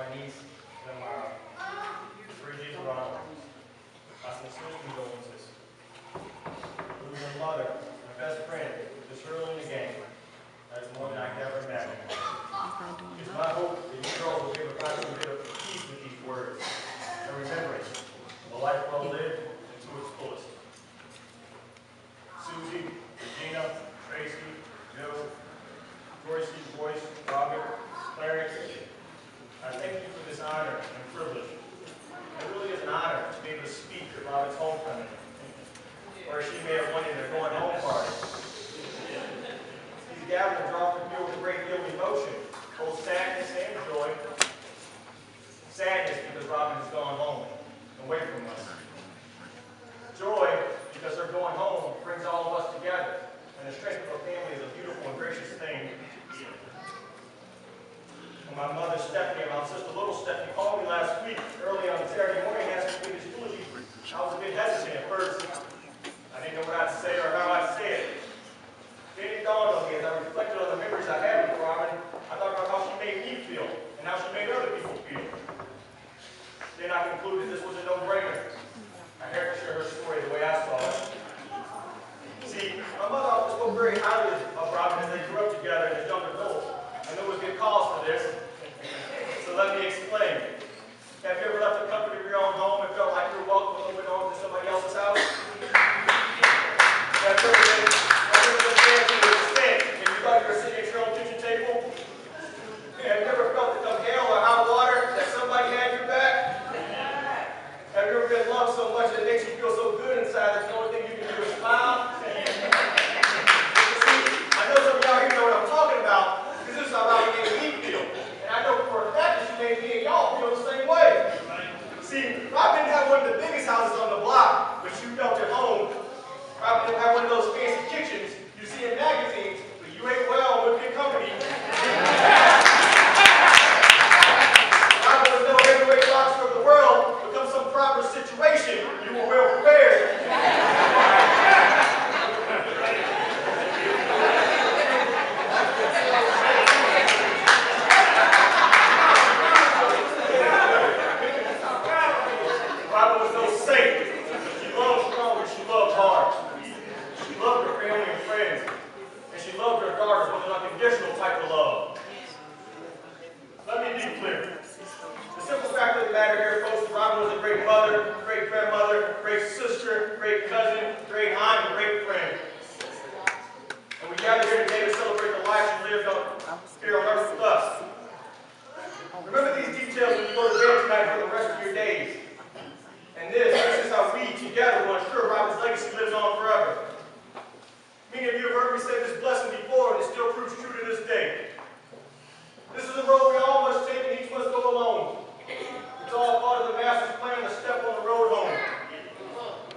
my niece and my Bridget Ronald. My sincere condolences. Losing a mother, my best friend, this early in the game. That's more than I could ever imagine. It's my hope that you girls will be able to find some bit of peace with these words and remembrance of a life well lived and to its fullest. Susie, Regina, Tracy, Joe, Joyce, Boyce, Robert, Clarence, I thank you for this honor and privilege. It really is an honor to be able to speak at Robin's homecoming, or she may have wanted their going home party. These gatherings are often filled with a great deal of emotion, both sadness and joy. Sadness because Robin has gone home, away from us. Joy because her going home brings all of us together, and the strength of a family is a beautiful and gracious thing. When my mother Stephanie and my sister little Stephanie called me last week, early on Saturday morning, and asked me to do this eulogy, I was a bit hesitant at first. I didn't know what I'd say or how I'd say it. Then it dawned on me as I reflected on the memories I had with Robin. I thought about how she made me feel and how she made other people feel. Then I concluded this was a no-brainer. I had to share her story the way I saw it. See, my mother always spoke very highly of Robin as they grew up together as young adults. I know it was good cause for this, so let me explain. Have you ever left the comfort of your own home and felt like you were welcome a little bit home to somebody else's house? Have you ever been there to an extent and you thought you were sitting at your own kitchen table? Have you ever felt that come hell or hot water that somebody had your back? Have you ever been loved so much that it makes you feel so good inside that the only thing you can do is smile? See, I know some of y'all here know what I'm talking about. This is how Robin made me feel. And I know for a fact that she made me and y'all feel the same way. See, Robin didn't have one of the biggest houses on the block, but you felt at home. Robin didn't have one of those fancy kitchens you see in magazines, but you ate well with good company. Robin was no heavyweight boxer of the world, but come some proper situation, you were well prepared. Unconditional type of love. Let me be clear. The simple fact of the matter here, folks, Robin was a great mother, great grandmother, great sister, great cousin, great aunt, and great friend. And we gather here today to celebrate the life she lived here on earth with us. Remember these details when you go to bed tonight for the rest of your days. And this is how we together will ensure Robin's legacy lives on forever. Many of you have heard me say this blessing before, and it still proves true to this day. This is a road we all must take, and each must go alone. It's all part of the Master's plan to step on the road home.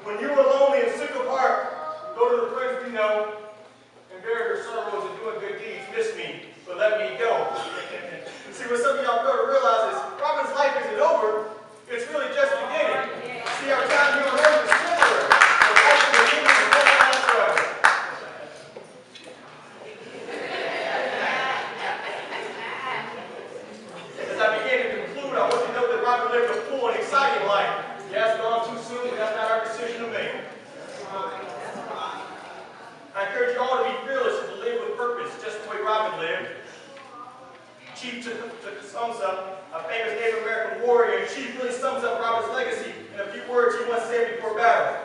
When you are lonely and sick of heart, go to the friends we know and bear your sorrows and doing good deeds. Miss me, but let me go. See, what some of y'all fail to realize is Robin's life isn't over. It's really just beginning. See, our time here on earth is temporary. Our life in the kingdom is going on forever. As I begin to conclude, I want you to know that Robin lived a full and exciting life. Yes, gone too soon, but that's not our decision to make. I encourage you all to be fearless and to live with purpose, just the way Robin lived. Chief took the sums up, a famous Native American warrior, and Chief really sums up Robin's legacy in a few words he once said before battle.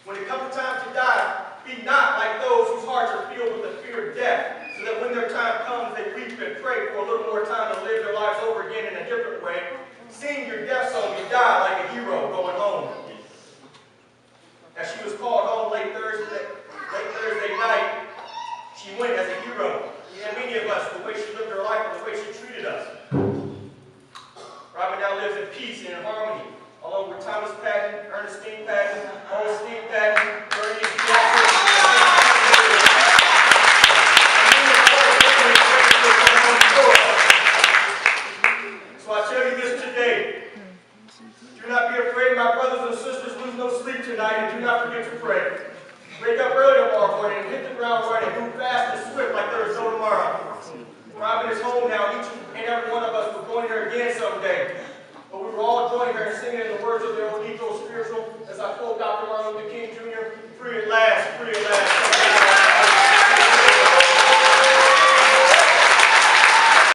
When it comes time to die, be not like those whose hearts are filled with the fear of death, so that when their time comes, they weep and pray for a little more time to live their lives over again in a different way. Sing your death song, you die like a hero going home. As she was called home late Thursday night, she went as a hero. And many of us, the way she lived her life and the way she treated us. Robin now lives in peace and in harmony, along with Thomas Patton, Ernestine Patton, Ernestine Patton, Bernice Jackson, so I tell you this today. Do not be afraid, my brothers and sisters. Lose no sleep tonight, and do not forget to pray. Wake up early tomorrow morning and hit the ground running. Move fast and swift like there is no tomorrow. Robin is home now. Each and every one of us will join her again someday. But we will all join her in singing in the words of their own Negro spiritual, as I quote Dr. Martin Luther King Jr.